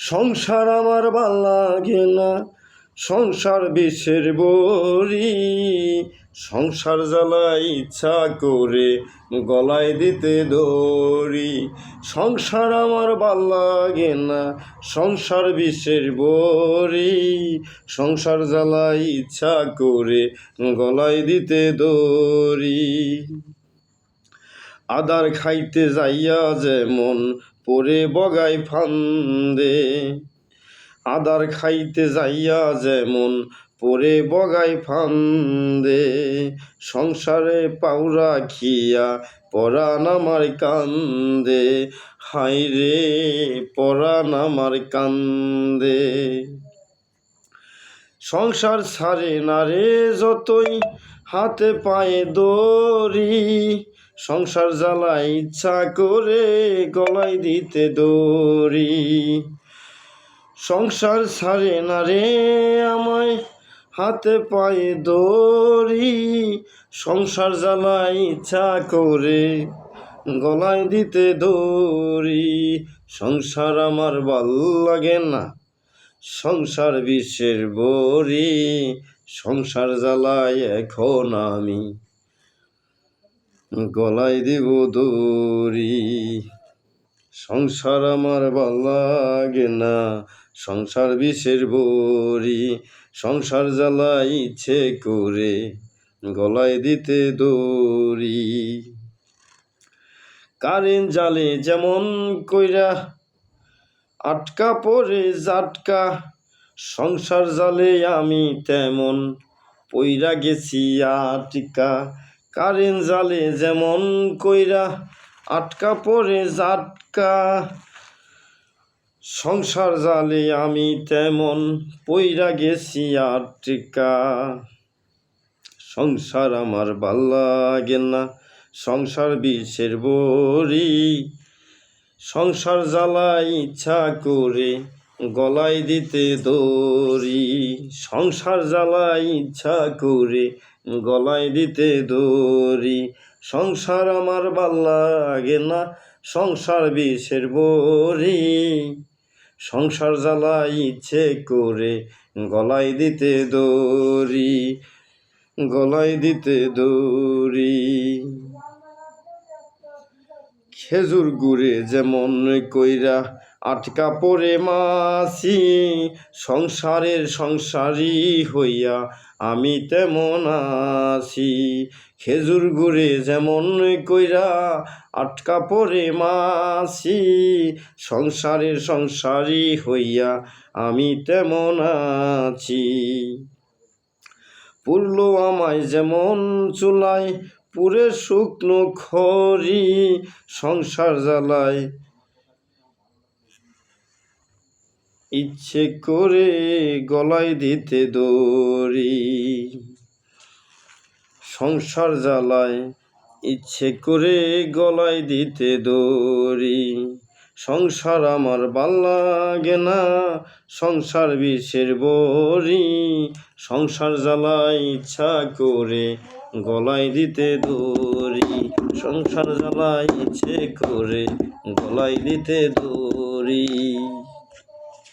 সংসার আমার ভাল লাগে না, সংসার বিষের বড়ি, সংসার জ্বালায় ইচ্ছা করে গলায় দিতে দড়ি। সংসার আমার ভাল লাগে না, সংসার বিষের বড়ি, সংসার জ্বালায় ইচ্ছা করে গলায় দিতে দড়ি। আদার খাইতে যাইয়া যেমন পরে বগাই ফান্দে, আদার খাইতে যাইয়া যেমন পরে বগাই ফান্দে, সংসারে পাউরা খিয়া পরাণ আমার কান্দে, হায়রে পরাণ আমার কান্দে। সংসার ছাড়ে না রে যতই হাতে পায়ে দড়ি, সংসার জ্বালায় ইচ্ছা করে গলায় দিতে দড়ি। সংসার ছাড়ে না রে আমায় হাতে পায়ে দড়ি, সংসার জ্বালায় ইচ্ছা করে গলায় দিতে দড়ি। সংসার আমার ভাল লাগে না, সংসার বিষের বড়ি, সংসার জ্বালায় এখন আমি গলায় দিব দড়ি। সংসার আমার ভাল লাগে না, সংসার বিষের বড়ি, সংসার জ্বালায় ইচ্ছে করে গলায় দিতে দড়ি। কারেন্ট জালে যেমন কইরা আটকা পড়ে জাটকা, সংসার জালে আমি তেমন পইরা গেছি আটকা। কারেন্ট জালে যেমন কইরা আটকা পড়ে জাটকা, সংসার জালে আমি তেমন পইরা গেছি আটকা। সংসার আমার ভাল লাগে না, সংসার বিষের বড়ি, সংসার জ্বালায় ইচ্ছা করে গলায় দিতে দড়ি। সংসার জ্বালায় ইচ্ছা করে গলায় দিতে দড়ি। সংসার আমার ভাল লাগে না, সংসার বিষের বড়ি, সংসার জ্বালায় ইচ্ছে করে গলায় দিতে দড়ি, গলায় দিতে দড়ি। খেজুর গুড়ে যেমন কইরা আটকা পড়ে মাছি, সংসারের সংসারী হইয়া আমি তেমন আছি। খেজুর গুড়ে যেমন কইরা আটকা পড়ে মাছি, সংসারের সংসারী হইয়া আমি তেমন আছি। পুরলো আমায় যেমন চুলায় পুরে শুকনো খড়ি, সংসার জ্বালায় ইচ্ছে করে গলায় দিতে দড়ি। সংসার জ্বালায় ইচ্ছে করে গলায় দিতে দড়ি। সংসার আমার ভাল লাগে না, সংসার বিষের বড়ি, সংসার জ্বালায় ইচ্ছা করে গলায় দিতে দড়ি। সংসার জ্বালায় ইচ্ছে করে গলায় দিতে দড়ি।